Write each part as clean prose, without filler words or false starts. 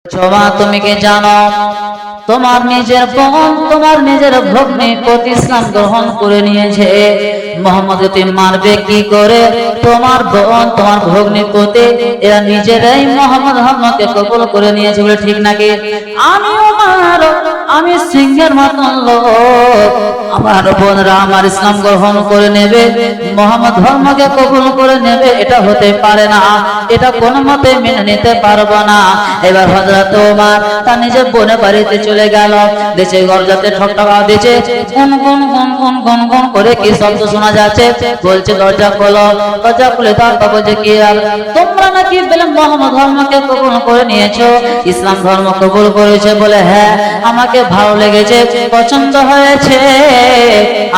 क्षमा তুমি কি জানো তোমার নিজের বোন তোমার নিজের ভগ্নী প্রতি ইসলাম গ্রহণ করে নিয়েছে মুহাম্মদ তুমি মারবে কি করে তোমার বোন তোমার ভগ্নী প্রতি এরা নিজেরাই মুহাম্মদ ধর্মকে কবুল করে নিয়েছে বলে ঠিক নাকি আমি ওমর আমি সিংহের মতন লোক আমার বোনরা আমার ইসলাম গ্রহণ করে নেবে মুহাম্মদ ধর্মকে কবুল করে নেবে এটা হতে পারে না এটা কোনো মতে মেনে নিতে পারবো না এবার হযরত ওমর তার নিজের বোনের বাড়িতে চলে গেল দেশে দরজাতে ঠকঠকা দিয়েছে গুন গুন গুন গুন গুন গুন করে কি শব্দ শোনা যাচ্ছে বলছে দরজা খোলো দরজা খুলে তার বলছে কি আর তোমরা নাকি বলে মুহাম্মদ ধর্মকে কবুল করে নিয়েছো ইসলাম ধর্ম কবুল করেছে বলে হ্যাঁ আমাকে ভালো লেগেছে পছন্দ হয়েছে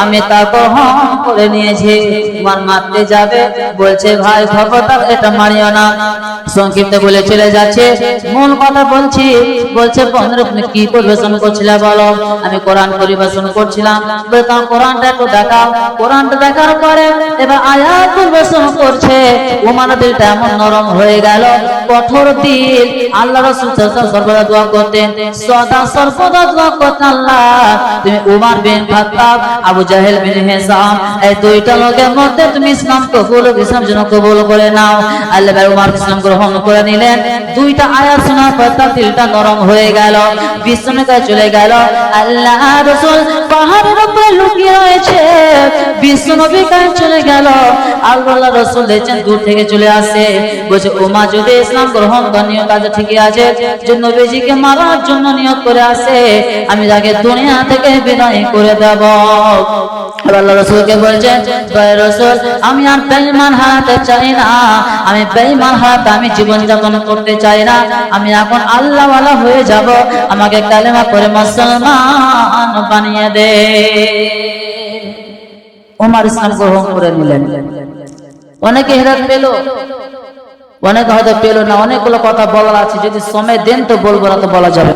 আমি তা গ্রহণ করে নিয়েছি তোমার মারতে যাবে বলছে ভাই খবরদার এটা মারিও না সংক্ষিপ্ত বলে চলে যাচ্ছে মূল কথা বলছি বলছে বন্ধুরা তুমি কি পরিবেশন করছিলে বলো আমি কোরআন পরিবেশন করছিলাম বলে তার কোরআনটা একটু দেখাও কোরআনটা দেখার পরে এবার আয়াত পরিবেশন করছে ওমর দিলটা এমন নরম হয়ে গেল কঠোর দিল আল্লাহ রাসূল সর্বদা দোয়া করতেন সর্বদা দোয়া করতেন আল্লাহ তুমি ওমর বিন খাত্তাব আবু জাহেল বিন হিশাম এই দুইটা লোকের মধ্যে তুমি ইসলাম কবুল করে নাও আল্লাহ ওমর ইসলাম গ্রহণ করে নিলেন দুইটা আয়াত শোনার পর তার দিলটা নরম হয়ে গেল বিছানায় কাছে চলে গেল আল্লাহ রাসূল পাহাড়ের উপরে লুকিয়ে রয়েছে বিশ্বনবী কাছে চলে গেল আল্লাহ রাসূল দেখেন দূর থেকে চলে আসে বলে ওমর যদি ইসলাম গ্রহণ করে নিয়ে কাজে ঠিকই আছে যে নবীজিকে মারার জন্য নিয়ত করে আসে আমি তাকে দুনিয়া থেকে বিদায় করে দেব আল্লাহ রাসূলকে বলেছেন দয়া রাসূল আমি আর বেঈমান হারাতে চাই না আমি বেঈমান হারাতে আমি জীবন যাপন করতে চাই না আমি এখন আল্লাহ ওয়ালা হয়ে যাব আমাকে কালেমা পড়ে মুসলমান বানিয়ে দে ওমর ইসলাম গ্রহণ করে নিলেন অনেকে হেদায়েত পেল অনেকে হয়তো পেল না অনেকগুলো কথা বলার আছে যদি সময় দেন তো বলবো না তো বলা যাবে